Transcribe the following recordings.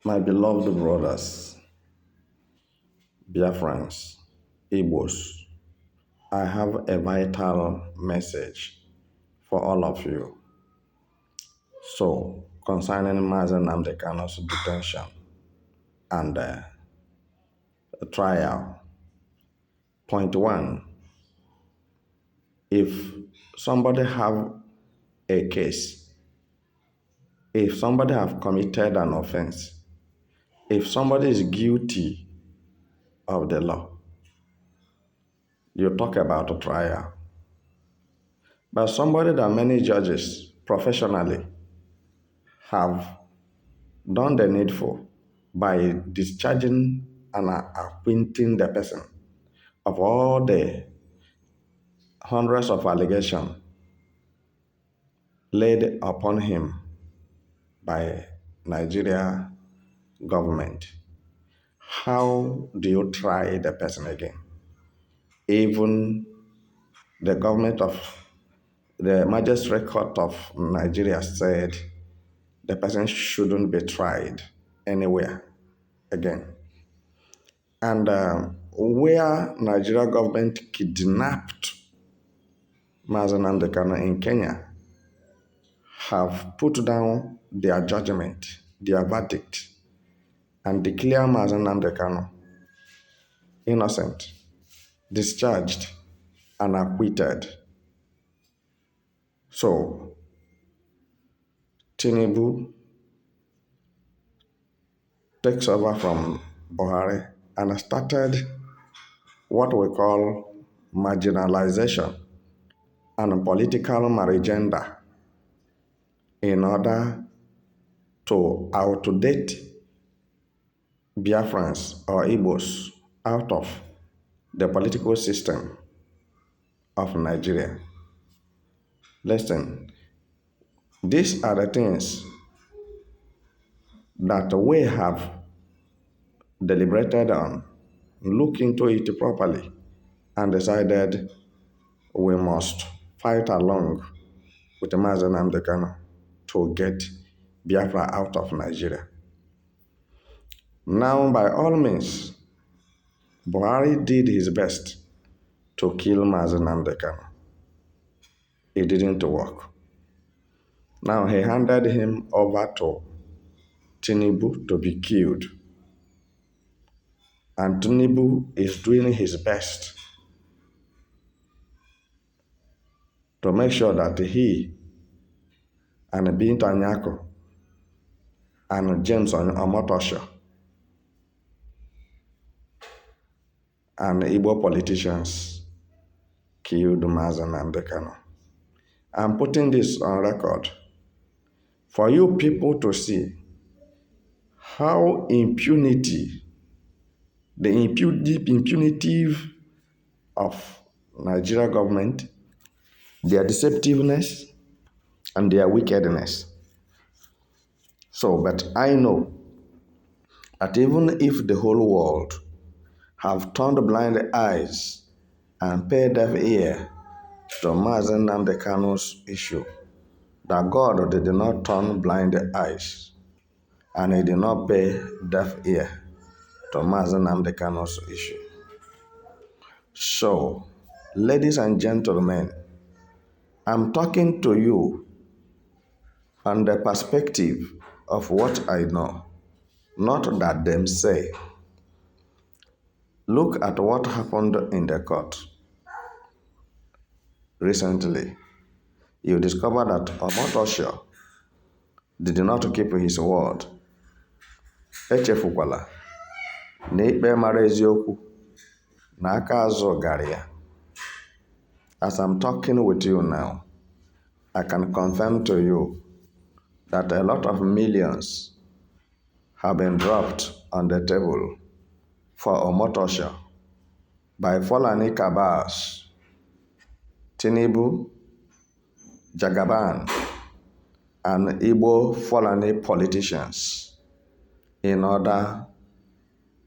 My beloved brothers, Biafrans, Igbos, I have a vital message for all of you. So, concerning Mazen Nnamdi Kanu's detention and trial. Point one, if somebody have a case, if somebody have committed an offense, if somebody is guilty of the law, you talk about a trial. But somebody that many judges professionally have done the needful by discharging and acquitting the person of all the hundreds of allegations laid upon him by Nigeria government. How do you try the person again? Even the government of the magistrate court of Nigeria said the person shouldn't be tried anywhere again. And where Nigeria government kidnapped Mazen Nnamdi Kanu in Kenya, have put down their judgment, their verdict, and declare Mazen Nnamdi Kanu innocent, discharged, and acquitted. So, Tinubu takes over from Buhari and started what we call marginalization and political marigenda in order to outdate Biafrans or Igbos out of the political system of Nigeria. Listen, these are the things that we have deliberated on, looked into it properly, and decided we must fight along with Mazen Nnamdi Kanu to get Biafra out of Nigeria. Now, by all means, Buhari did his best to kill Mazen Nnamdi Kanu. It didn't work. Now he handed him over to Tinubu to be killed. And Tinubu is doing his best to make sure that he and Binta Nyako and James Omotosho and Igbo politicians killed Mazen Nnamdi Kanu. I'm putting this on record for you people to see how impunity, the impunity of Nigeria government, their deceptiveness, and their wickedness. So, but I know that even if the whole world have turned blind eyes and paid deaf ear to Mazen Nnamdi Kanu's issue, that God did not turn blind eyes and he did not pay deaf ear to Mazen Nnamdi Kanu's issue. So, ladies and gentlemen, I'm talking to you on the perspective of what I know, not that them say. Look at what happened in the court recently. You discover that Omotosho did not keep his word. Echefukwala na ikpe mara eziokwu na aka azụ gara ya. As I'm talking with you now, I can confirm to you that a lot of millions have been dropped on the table for Omotosho by Fulani cabals, Tinubu, Jagaban, and Igbo Fulani politicians in order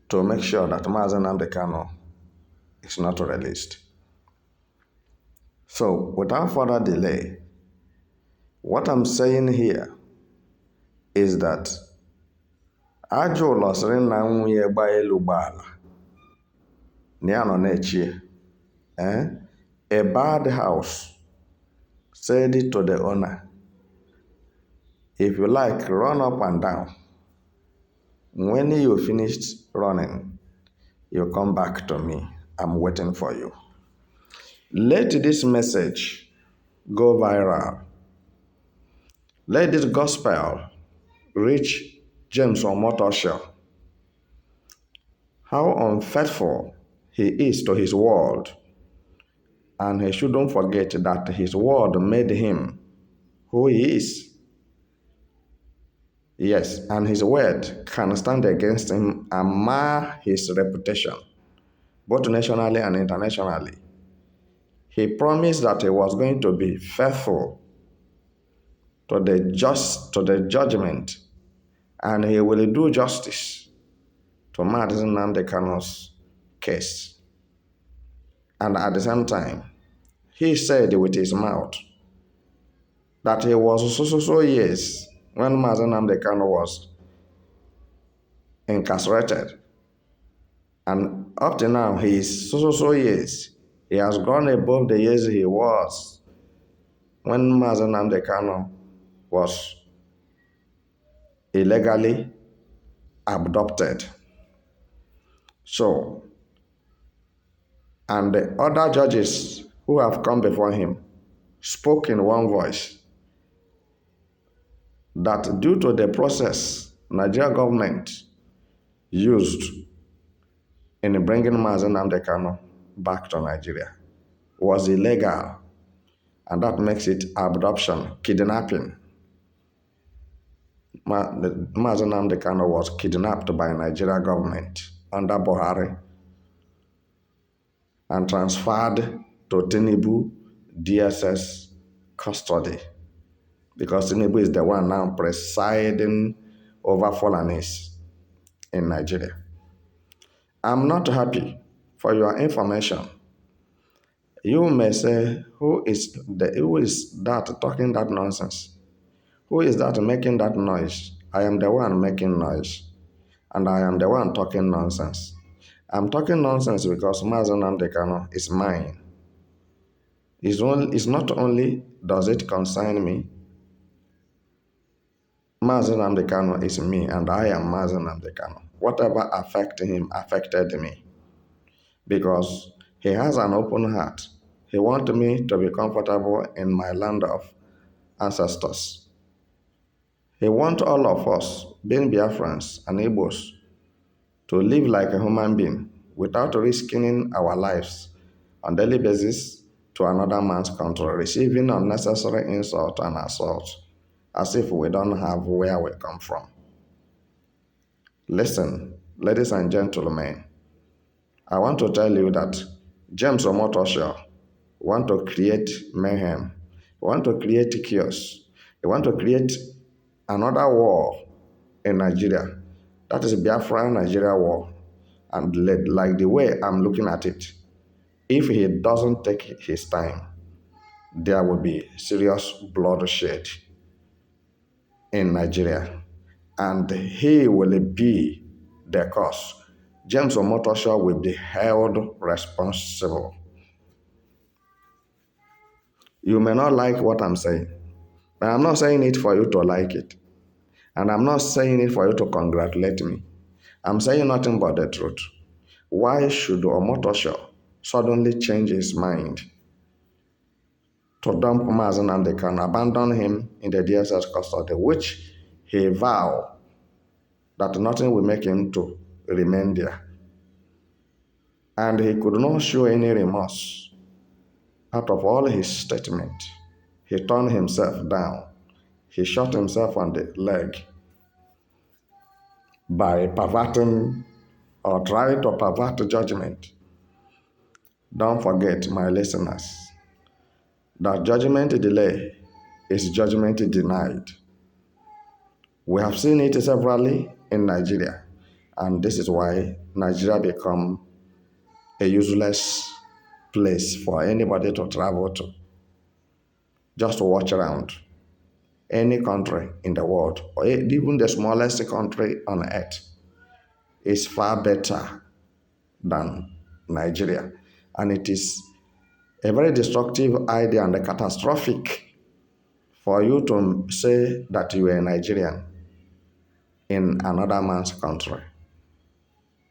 to make sure that Mazen Nnamdi Kanu is not released. So, without further delay, what I'm saying here is that Ajọ ụlọ sịrị na nwunye gbaa elu gbala na ya nọ na-echie. A bad house said to the owner, if you like, run up and down. When you finished running, you come back to me. I'm waiting for you. Let this message go viral. Let this gospel reach James Omotosho. How unfaithful he is to his word. And he shouldn't forget that his word made him who he is. Yes, and his word can stand against him and mar his reputation, both nationally and internationally. He promised that he was going to be faithful to the judgment, and he will do justice to Nnamdi Kanu's case. And at the same time, he said with his mouth that he was so years when Nnamdi Kanu was incarcerated. And up to now, he is so years. He has gone above the years he was when Nnamdi Kanu was illegally abducted. So, and the other judges who have come before him spoke in one voice that due to the process Nigeria government used in bringing Nnamdi Kanu back to Nigeria was illegal, and that makes it abduction, kidnapping. Nnamdi Kanu was kidnapped by Nigeria government under Buhari and transferred to Tinubu DSS custody, because Tinubu is the one now presiding over Fulanis in Nigeria. I'm not happy. For your information, you may say, who is that talking that nonsense? Who is that making that noise? I am the one making noise, and I am the one talking nonsense. I'm talking nonsense because Nnamdi Kanu is mine. It's not only does it concern me, Nnamdi Kanu is me, and I am Nnamdi Kanu. Whatever affected him affected me, because he has an open heart. He wants me to be comfortable in my land of ancestors. He wants all of us, being Biafrans and Igbos, to live like a human being without risking our lives on daily basis to another man's country, receiving unnecessary insult and assault as if we don't have where we come from. Listen, ladies and gentlemen, I want to tell you that James Omotosho want to create mayhem, want to create chaos, they want to create another war in Nigeria. That is Biafra-Nigeria war. And like the way I'm looking at it, if he doesn't take his time, there will be serious bloodshed in Nigeria. And he will be the cause. James Omotosho will be held responsible. You may not like what I'm saying, but I'm not saying it for you to like it. And I'm not saying it for you to congratulate me. I'm saying nothing but the truth. Why should Omotosho suddenly change his mind to dump Nnamdi Kanu, abandon him in the DSS custody, which he vowed that nothing will make him to remain there? And he could not show any remorse. Out of all his statement, he turned himself down. He shot himself on the leg by perverting or trying to pervert judgment. Don't forget, my listeners, that judgment delay is judgment denied. We have seen it severally in Nigeria, and this is why Nigeria become a useless place for anybody to travel to. Just watch around. any country in the world, or even the smallest country on earth, is far better than Nigeria. And it is a very destructive idea and catastrophic for you to say that you are a Nigerian in another man's country.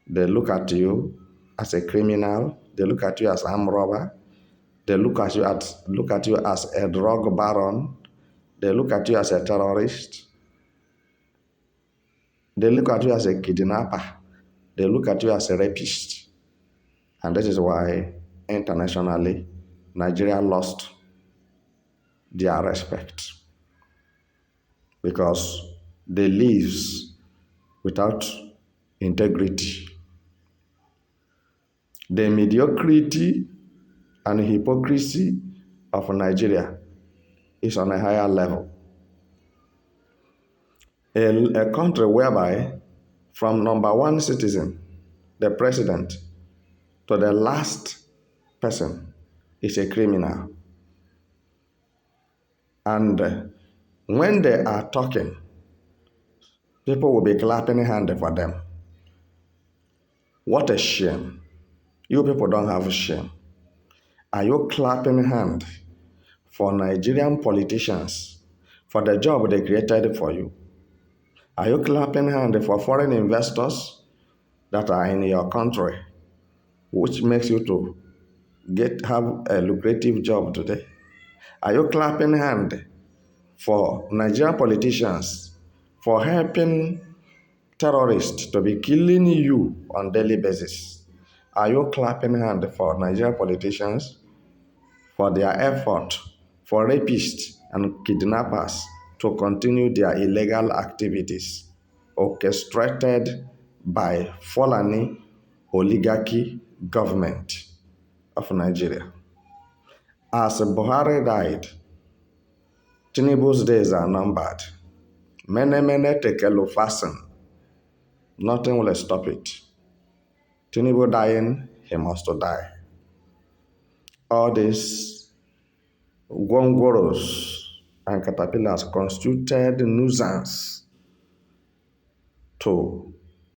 They look at you as a criminal. They look at you as an armed robber. They look at you as a drug baron. They look at you as a terrorist. They look at you as a kidnapper. They look at you as a rapist. And this is why internationally, Nigeria lost their respect, because they live without integrity. The mediocrity and hypocrisy of Nigeria is on a higher level. A country whereby from number one citizen, the president, to the last person is a criminal. And when they are talking, people will be clapping hands for them. What a shame. You people don't have shame. Are you clapping hands for Nigerian politicians for the job they created for you? Are you clapping hands for foreign investors that are in your country, which makes you to have a lucrative job today? Are you clapping hands for Nigerian politicians for helping terrorists to be killing you on daily basis? Are you clapping hands for Nigerian politicians for their effort for rapists and kidnappers to continue their illegal activities orchestrated by Fulani oligarchy government of Nigeria? As Buhari died, Tinubu's days are numbered. Mene tekelu fasten. Nothing will stop it. Tinubu dying, he must die. All these gwongoros and caterpillars constituted nuisance to